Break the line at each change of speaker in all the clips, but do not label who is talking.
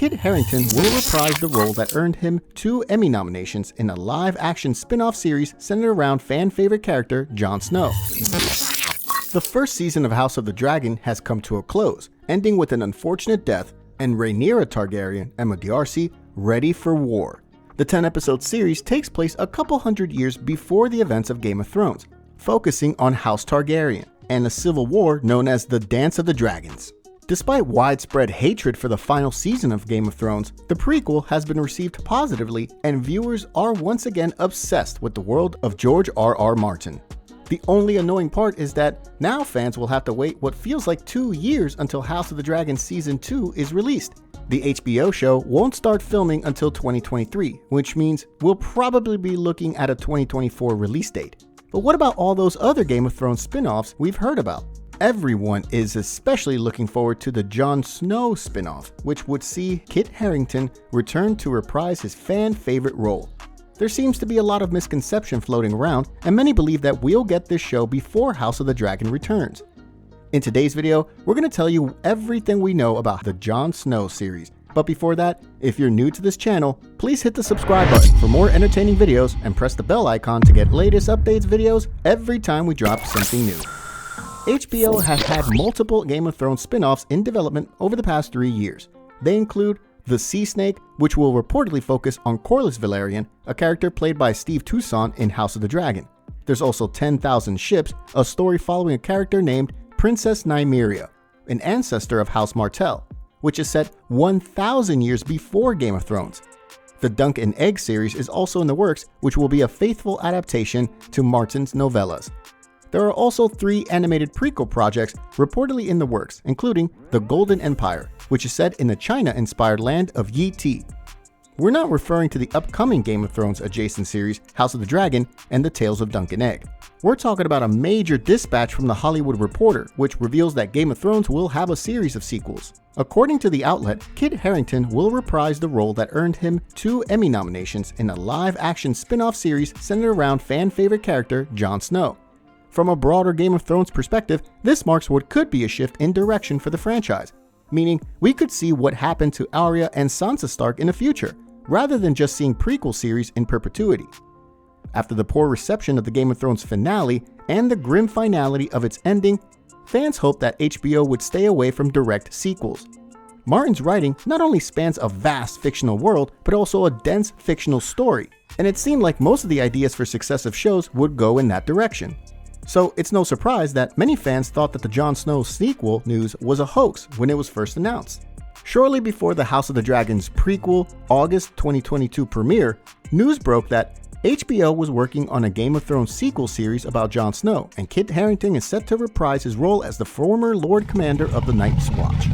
Kit Harington will reprise the role that earned him 2 Emmy nominations in a live-action spin-off series centered around fan-favorite character Jon Snow. The first season of House of the Dragon has come to a close, ending with an unfortunate death and Rhaenyra Targaryen, Emma D'Arcy, ready for war. The 10-episode series takes place a couple hundred years before the events of Game of Thrones, focusing on House Targaryen and a civil war known as the Dance of the Dragons. Despite widespread hatred for the final season of Game of Thrones, the prequel has been received positively and viewers are once again obsessed with the world of George R.R. Martin. The only annoying part is that now fans will have to wait what feels like 2 years until House of the Dragon Season 2 is released. The HBO show won't start filming until 2023, which means we'll probably be looking at a 2024 release date. But what about all those other Game of Thrones spin-offs we've heard about? Everyone is especially looking forward to the Jon Snow spin-off, which would see Kit Harington return to reprise his fan-favorite role. There seems to be a lot of misconception floating around, and many believe that we'll get this show before House of the Dragon returns. In today's video, we're going to tell you everything we know about the Jon Snow series. But before that, if you're new to this channel, please hit the subscribe button for more entertaining videos and press the bell icon to get latest updates videos every time we drop something new. HBO has had multiple Game of Thrones spin-offs in development over the past 3 years. They include The Sea Snake, which will reportedly focus on Corlys Velaryon, a character played by Steve Toussaint in House of the Dragon. There's also 10,000 Ships, a story following a character named Princess Nymeria, an ancestor of House Martell, which is set 1,000 years before Game of Thrones. The Dunk and Egg series is also in the works, which will be a faithful adaptation to Martin's novellas. There are also 3 animated prequel projects reportedly in the works, including The Golden Empire, which is set in the China-inspired land of Yi Ti. We're not referring to the upcoming Game of Thrones adjacent series, House of the Dragon and The Tales of Dunk and Egg. We're talking about a major dispatch from The Hollywood Reporter, which reveals that Game of Thrones will have a series of sequels. According to the outlet, Kit Harington will reprise the role that earned him 2 Emmy nominations in a live-action spin-off series centered around fan-favorite character Jon Snow. From a broader Game of Thrones perspective, this marks what could be a shift in direction for the franchise, meaning we could see what happened to Arya and Sansa Stark in the future, rather than just seeing prequel series in perpetuity. After the poor reception of the Game of Thrones finale and the grim finality of its ending, fans hoped that HBO would stay away from direct sequels. Martin's writing not only spans a vast fictional world, but also a dense fictional story, and it seemed like most of the ideas for successive shows would go in that direction. So it's no surprise that many fans thought that the Jon Snow sequel news was a hoax when it was first announced. Shortly before the House of the Dragon's prequel, August 2022 premiere, news broke that HBO was working on a Game of Thrones sequel series about Jon Snow, and Kit Harington is set to reprise his role as the former Lord Commander of the Night's Watch.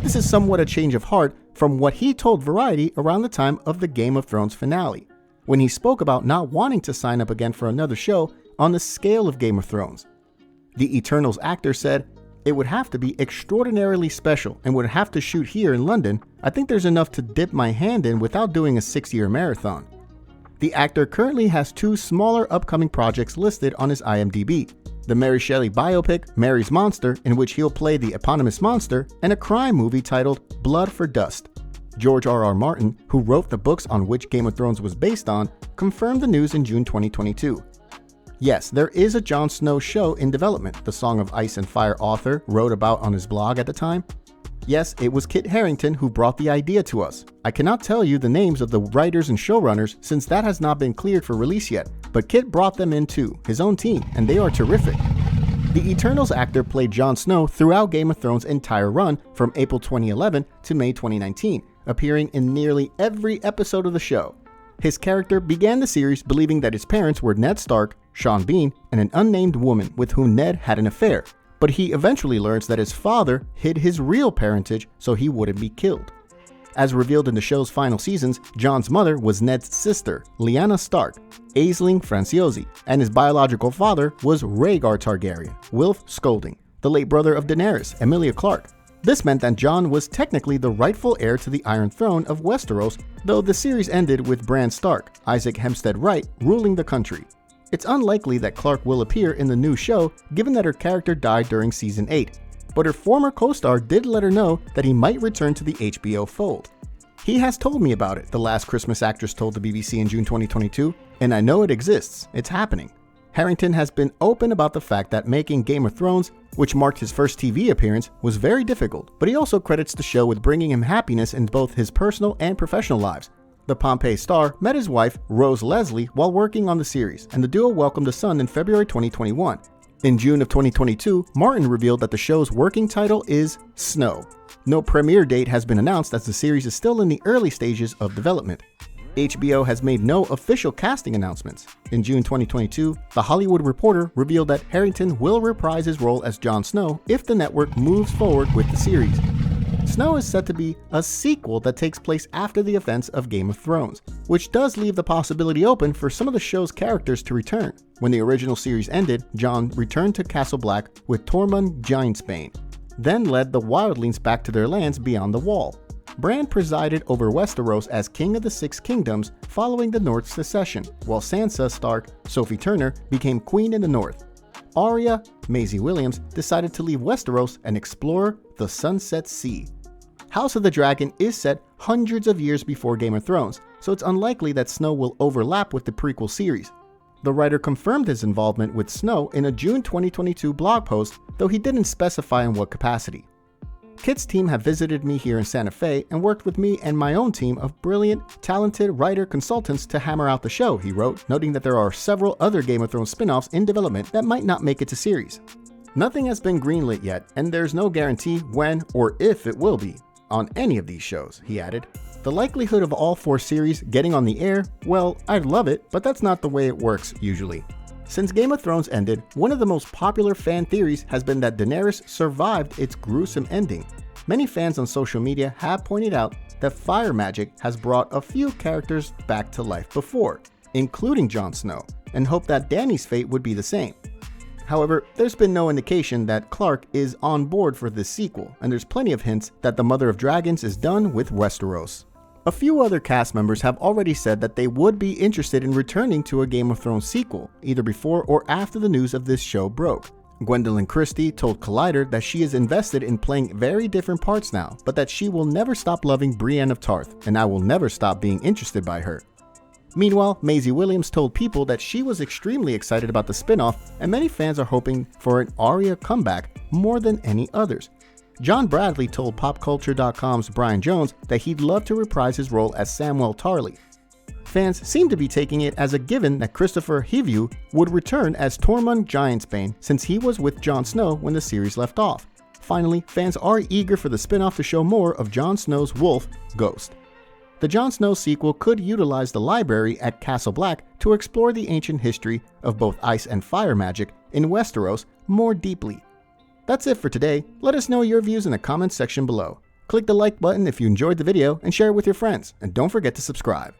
This is somewhat a change of heart from what he told Variety around the time of the Game of Thrones finale, when he spoke about not wanting to sign up again for another show on the scale of Game of Thrones. The Eternals actor said, "It would have to be extraordinarily special and would have to shoot here in London. I think there's enough to dip my hand in without doing a 6-year marathon." The actor currently has 2 smaller upcoming projects listed on his IMDb. The Mary Shelley biopic, Mary's Monster, in which he'll play the eponymous monster, and a crime movie titled Blood for Dust. George R.R. Martin, who wrote the books on which Game of Thrones was based on, confirmed the news in June 2022. Yes, there is a Jon Snow show in development, the Song of Ice and Fire author wrote about on his blog at the time. Yes, it was Kit Harington who brought the idea to us. I cannot tell you the names of the writers and showrunners since that has not been cleared for release yet, but Kit brought them in too, his own team, and they are terrific. The Eternals actor played Jon Snow throughout Game of Thrones' entire run from April 2011 to May 2019, appearing in nearly every episode of the show. His character began the series believing that his parents were Ned Stark, Sean Bean, and an unnamed woman with whom Ned had an affair, but he eventually learns that his father hid his real parentage so he wouldn't be killed. As revealed in the show's final seasons, Jon's mother was Ned's sister, Lyanna Stark, Aisling Franciosi, and his biological father was Rhaegar Targaryen, Wilf Scolding, the late brother of Daenerys, Emilia Clarke. This meant that Jon was technically the rightful heir to the Iron Throne of Westeros, though the series ended with Bran Stark, Isaac Hempstead Wright, ruling the country. It's unlikely that Clarke will appear in the new show, given that her character died during Season 8, but her former co-star did let her know that he might return to the HBO fold. He has told me about it, the Last Christmas actress told the BBC in June 2022, and I know it exists. It's happening. Harington has been open about the fact that making Game of Thrones, which marked his first TV appearance, was very difficult, but he also credits the show with bringing him happiness in both his personal and professional lives. The Pompeii star met his wife, Rose Leslie, while working on the series, and the duo welcomed a son in February 2021. In June of 2022, Martin revealed that the show's working title is Snow. No premiere date has been announced as the series is still in the early stages of development. HBO has made no official casting announcements. In June 2022, The Hollywood Reporter revealed that Harington will reprise his role as Jon Snow if the network moves forward with the series. Snow is said to be a sequel that takes place after the events of Game of Thrones, which does leave the possibility open for some of the show's characters to return. When the original series ended, Jon returned to Castle Black with Tormund Giantsbane, then led the wildlings back to their lands beyond the Wall. Bran presided over Westeros as King of the Six Kingdoms following the North secession, while Sansa Stark, Sophie Turner, became Queen in the North. Arya, Maisie Williams, decided to leave Westeros and explore the Sunset Sea. House of the Dragon is set hundreds of years before Game of Thrones, so it's unlikely that Snow will overlap with the prequel series. The writer confirmed his involvement with Snow in a June 2022 blog post, though he didn't specify in what capacity. Kit's team have visited me here in Santa Fe and worked with me and my own team of brilliant, talented writer consultants to hammer out the show, he wrote, noting that there are several other Game of Thrones spin-offs in development that might not make it to series. Nothing has been greenlit yet, and there's no guarantee when or if it will be on any of these shows, he added. The likelihood of all 4 series getting on the air, well, I'd love it, but that's not the way it works usually. Since Game of Thrones ended, one of the most popular fan theories has been that Daenerys survived its gruesome ending. Many fans on social media have pointed out that fire magic has brought a few characters back to life before, including Jon Snow, and hope that Dany's fate would be the same. However, there's been no indication that Clarke is on board for this sequel, and there's plenty of hints that the Mother of Dragons is done with Westeros. A few other cast members have already said that they would be interested in returning to a Game of Thrones sequel, either before or after the news of this show broke. Gwendolyn Christie told Collider that she is invested in playing very different parts now, but that she will never stop loving Brienne of Tarth, and I will never stop being interested by her. Meanwhile, Maisie Williams told People that she was extremely excited about the spin-off, and many fans are hoping for an Arya comeback more than any others. John Bradley told PopCulture.com's Brian Jones that he'd love to reprise his role as Samwell Tarly. Fans seem to be taking it as a given that Christopher Hivju would return as Tormund Giantsbane since he was with Jon Snow when the series left off. Finally, fans are eager for the spin-off to show more of Jon Snow's wolf, Ghost. The Jon Snow sequel could utilize the library at Castle Black to explore the ancient history of both ice and fire magic in Westeros more deeply. That's it for today. Let us know your views in the comments section below. Click the like button if you enjoyed the video and share it with your friends, and don't forget to subscribe.